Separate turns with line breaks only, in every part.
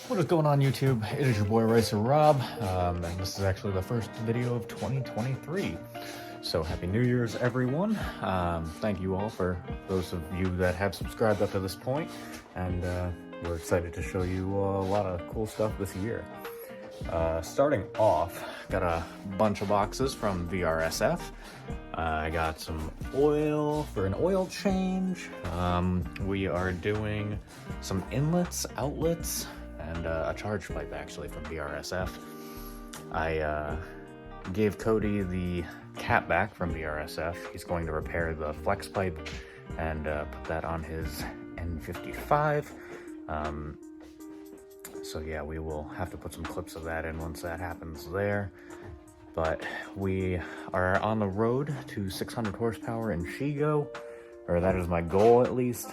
What is going on, YouTube? It is your boy Racer Rob, and this is actually the first video of 2023. So happy New Year's, everyone. Thank you all for those of you that have subscribed up to this point, and we're excited to show you a lot of cool stuff this year. Starting off, got a bunch of boxes from Vrsf. I got some oil for an oil change. We are doing some inlets, outlets, and a charge pipe actually from Vrsf. I gave Cody the cap back from Vrsf. He's going to repair the flex pipe and put that on his N55. So yeah, we will have to put some clips of that in once that happens there. But we are on the road to 600 horsepower in Shigo, or that is my goal at least.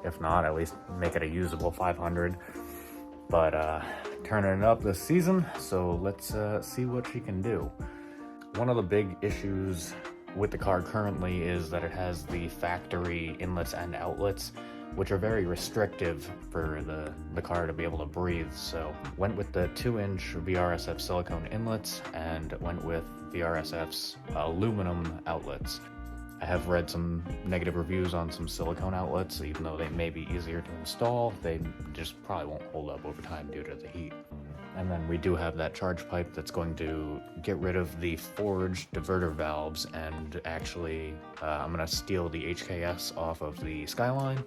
If not, at least make it a usable 500. But turning it up this season, so let's see what she can do. One of the big issues with the car currently is that it has the factory inlets and outlets, which are very restrictive for the car to be able to breathe. So went with the 2-inch Vrsf silicone inlets and went with Vrsf's aluminum outlets. I have read some negative reviews on some silicone outlets. Even though they may be easier to install, they just probably won't hold up over time due to the heat. And then we do have that charge pipe that's going to get rid of the forged diverter valves, and actually I'm gonna steal the HKS off of the Skyline.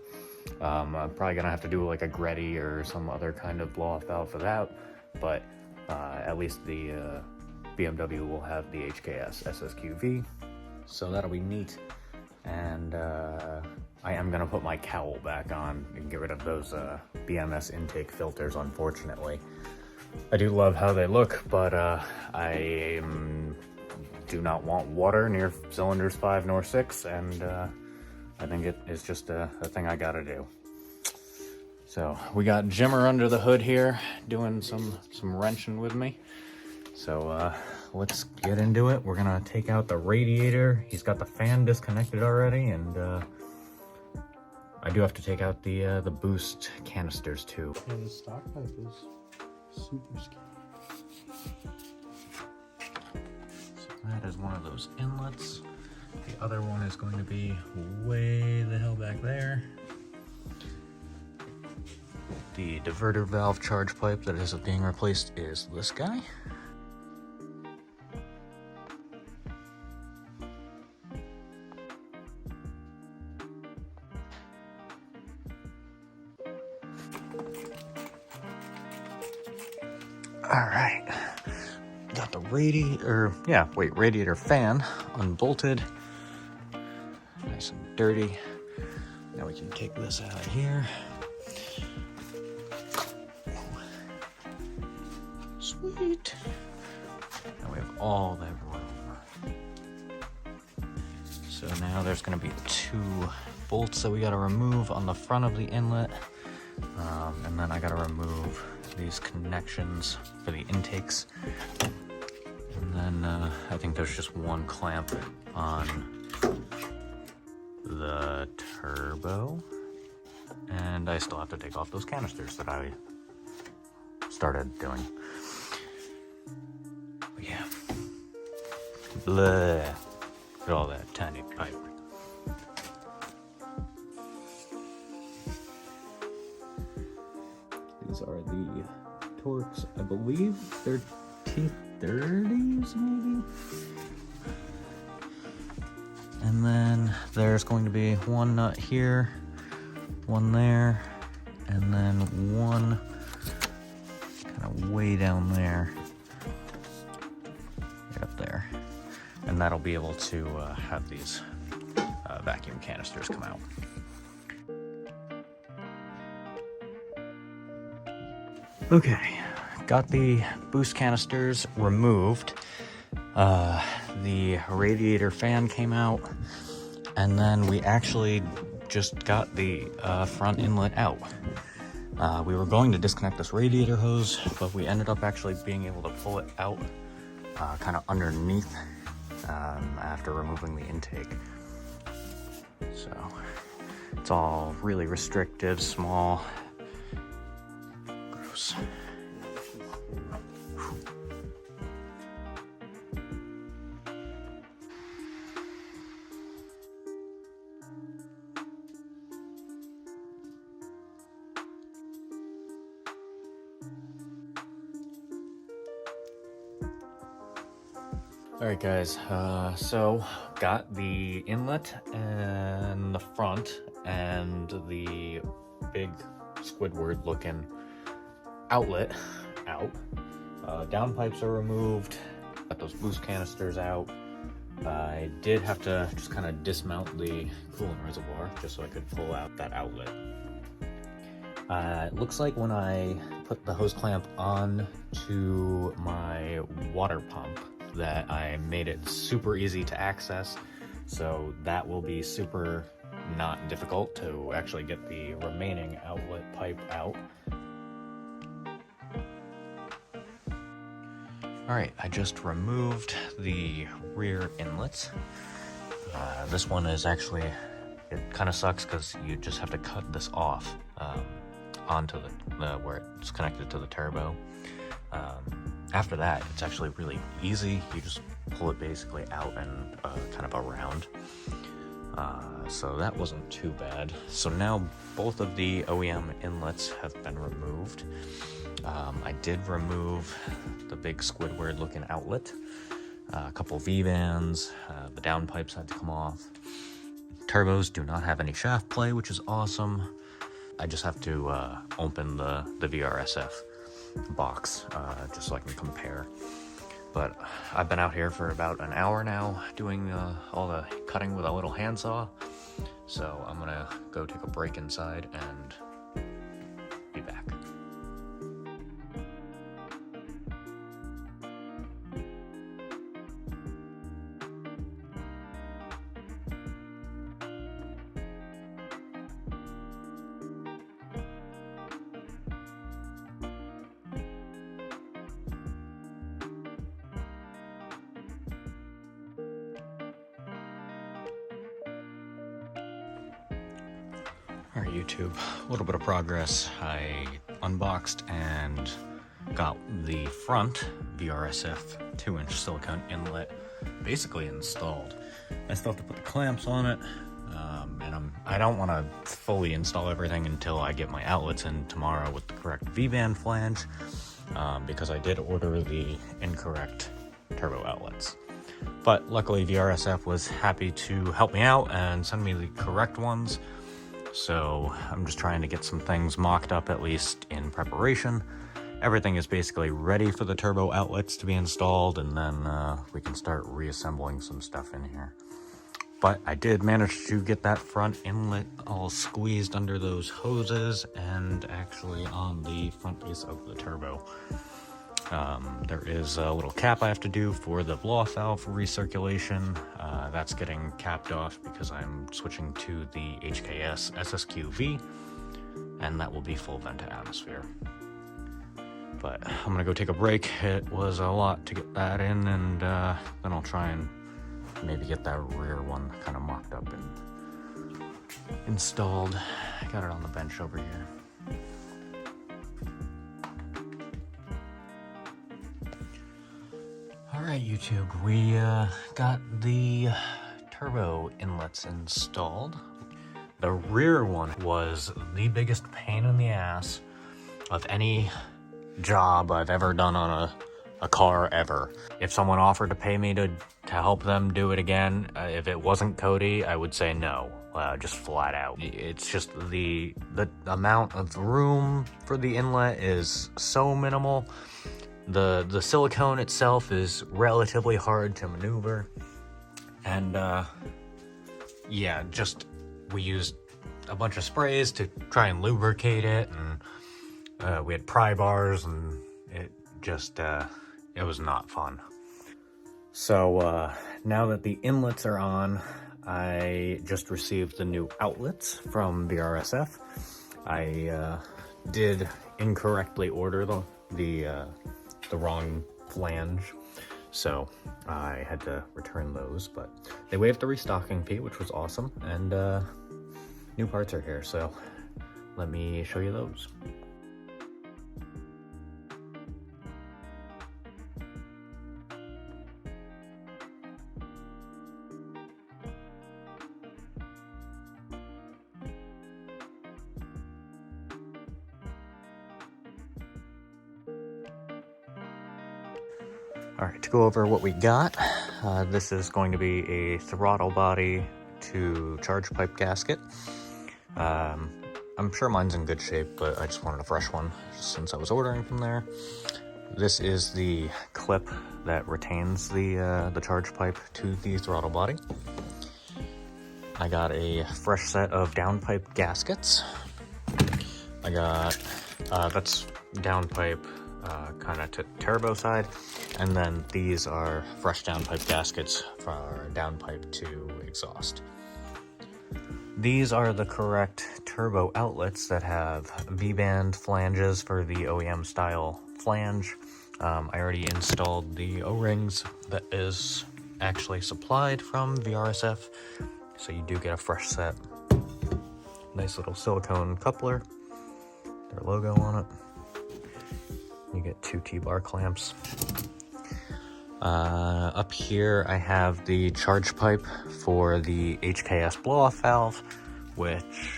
I'm probably gonna have to do like a Greddy or some other kind of blow-off valve for that, but at least the BMW will have the HKS SSQV, so that'll be neat. And I am gonna put my cowl back on and get rid of those BMS intake filters, unfortunately. I do love how they look, but I do not want water near cylinders 5 nor 6, and I think it is just a thing I gotta do. So we got Jimmer under the hood here doing some wrenching with me. So let's get into it. We're gonna take out the radiator. He's got the fan disconnected already, and I do have to take out the boost canisters too.
Yeah, the stock pipe is super skinny.
So that is one of those inlets. The other one is going to be way the hell back there. The diverter valve charge pipe that is being replaced is this guy. All right, got the radiator fan unbolted. Nice and dirty. Now we can take this out of here. Sweet. Now we have all that room. So now there's gonna be 2 bolts that we gotta remove on the front of the inlet. And then I gotta remove these connections for the intakes. And then I think there's just 1 clamp on the turbo, and I still have to take off those canisters that I started doing. But yeah, blah, look at all that tiny pipe. These are the Torx, I believe they're T30s maybe. And then there's going to be 1 nut here, 1 there, and then 1 kind of way down there, right up there. And that'll be able to have these vacuum canisters come out. Okay, got the boost canisters removed. The radiator fan came out, and then we actually just got the front inlet out. We were going to disconnect this radiator hose, but we ended up actually being able to pull it out kind of underneath after removing the intake. So it's all really restrictive, small. close. Alright guys, so got the inlet and the front and the big Squidward looking outlet out. Downpipes are removed, got those boost canisters out. I did have to just kind of dismount the coolant reservoir just so I could pull out that outlet. It looks like when I put the hose clamp on to my water pump that I made it super easy to access, so that will be super not difficult to actually get the remaining outlet pipe out. Alright, I just removed the rear inlets. This one is actually, it kind of sucks because you just have to cut this off onto the where it's connected to the turbo. After that, it's actually really easy. You just pull it basically out and kind of around. So that wasn't too bad. So now both of the OEM inlets have been removed. I did remove the big Squidward looking outlet, a couple V-bands, the downpipes had to come off. Turbos do not have any shaft play, which is awesome. I just have to open the Vrsf box just so I can compare. But I've been out here for about an hour now doing all the cutting with a little handsaw, so I'm gonna go take a break inside and be back. Alright YouTube, a little bit of progress. I unboxed and got the front Vrsf 2-inch silicone inlet basically installed. I still have to put the clamps on it, and I don't want to fully install everything until I get my outlets in tomorrow with the correct V-band flange, because I did order the incorrect turbo outlets. But luckily Vrsf was happy to help me out and send me the correct ones. So I'm just trying to get some things mocked up, at least in preparation. Everything is basically ready for the turbo outlets to be installed, and then we can start reassembling some stuff in here. But I did manage to get that front inlet all squeezed under those hoses and actually on the front piece of the turbo. There is a little cap I have to do for the blow-off valve for recirculation. That's getting capped off because I'm switching to the HKS SSQV, and that will be full vent to atmosphere. But I'm gonna go take a break. It was a lot to get that in, and then I'll try and maybe get that rear one kind of mocked up and installed. I got it on the bench over here. Alright YouTube, we got the turbo inlets installed. The rear one was the biggest pain in the ass of any job I've ever done on a car ever. If someone offered to pay me to help them do it again, if it wasn't Cody, I would say no, just flat out. It's just the amount of room for the inlet is so minimal. The silicone itself is relatively hard to maneuver, and yeah, just we used a bunch of sprays to try and lubricate it, and we had pry bars, and it just it was not fun. So now that the inlets are on, I just received the new outlets from Vrsf. I did incorrectly order the wrong flange, so I had to return those, but they waived the restocking fee, which was awesome, and new parts are here, so let me show you those. All right, to go over what we got, this is going to be a throttle body to charge pipe gasket. I'm sure mine's in good shape, but I just wanted a fresh one since I was ordering from there. This is the clip that retains the charge pipe to the throttle body. I got a fresh set of downpipe gaskets. I got, that's downpipe kind of to turbo side, and then these are fresh downpipe gaskets for downpipe to exhaust. These are the correct turbo outlets that have V-band flanges for the OEM style flange. I already installed the O-rings that is actually supplied from Vrsf, so you do get a fresh set. Nice little silicone coupler, their logo on it. You get 2 T-bar clamps. Up here I have the charge pipe for the HKS blow-off valve, which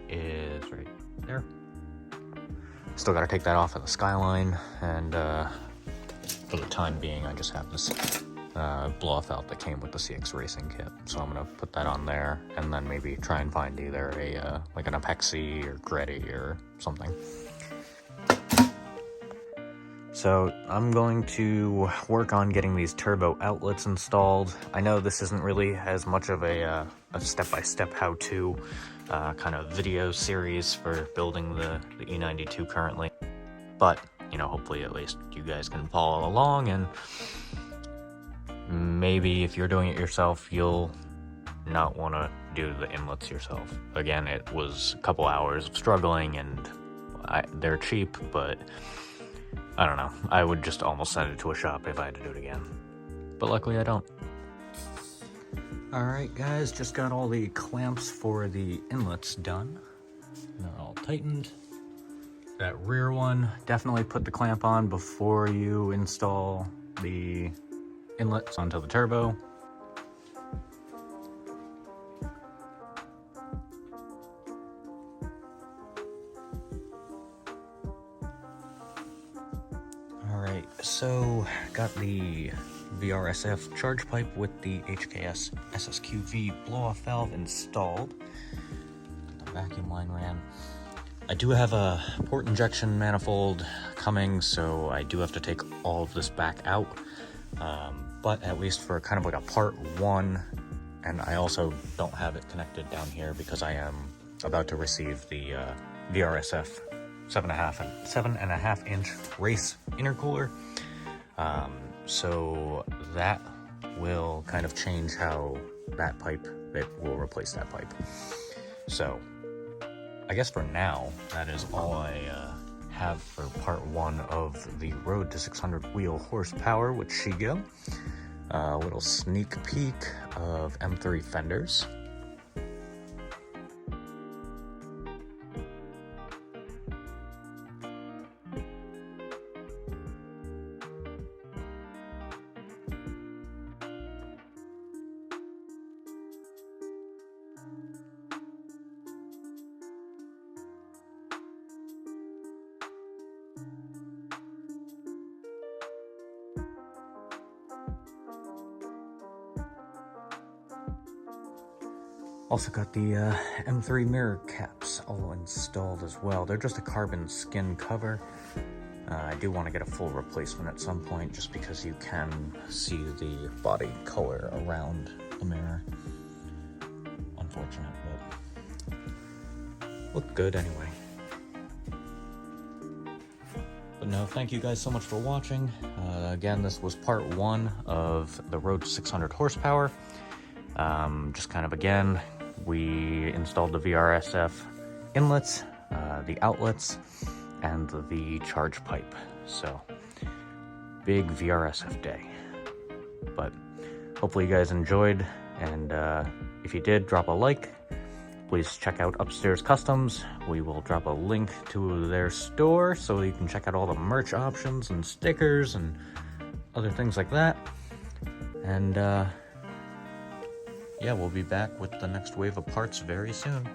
is right there. Still got to take that off of the Skyline, and for the time being I just have this blow-off valve that came with the CX Racing kit. So I'm going to put that on there, and then maybe try and find either a like an Apexi or Greddy or something. So I'm going to work on getting these turbo outlets installed. I know this isn't really as much of a step-by-step how-to kind of video series for building the E92 currently, but you know, hopefully at least you guys can follow along, and maybe if you're doing it yourself, you'll not want to do the inlets yourself. Again, it was a couple hours of struggling, and they're cheap, but I don't know. I would just almost send it to a shop if I had to do it again. But luckily I don't. Alright guys, just got all the clamps for the inlets done. They're all tightened. That rear one, definitely put the clamp on before you install the inlets onto the turbo. Alright, so got the Vrsf charge pipe with the HKS SSQV blow-off valve installed. The vacuum line ran. I do have a port injection manifold coming, so I do have to take all of this back out. But at least for kind of like a part 1, and I also don't have it connected down here because I am about to receive the Vrsf 7.5 inch race intercooler. So that will kind of change how that pipe, it will replace that pipe. So I guess for now, that is all I have for part 1 of the Road to 600 wheel horsepower with Shigo. A little sneak peek of M3 fenders. Also got the M3 mirror caps all installed as well. They're just a carbon skin cover. I do want to get a full replacement at some point just because you can see the body color around the mirror. Unfortunate, but look good anyway. But no, thank you guys so much for watching. Again, this was part 1 of the Road to 600 horsepower. Just kind of again, we installed the Vrsf inlets, the outlets, and the charge pipe. So, big Vrsf day. But hopefully you guys enjoyed, and if you did, drop a like. Please check out Upstairs Customs. We will drop a link to their store so you can check out all the merch options and stickers and other things like that. And yeah, we'll be back with the next wave of parts very soon.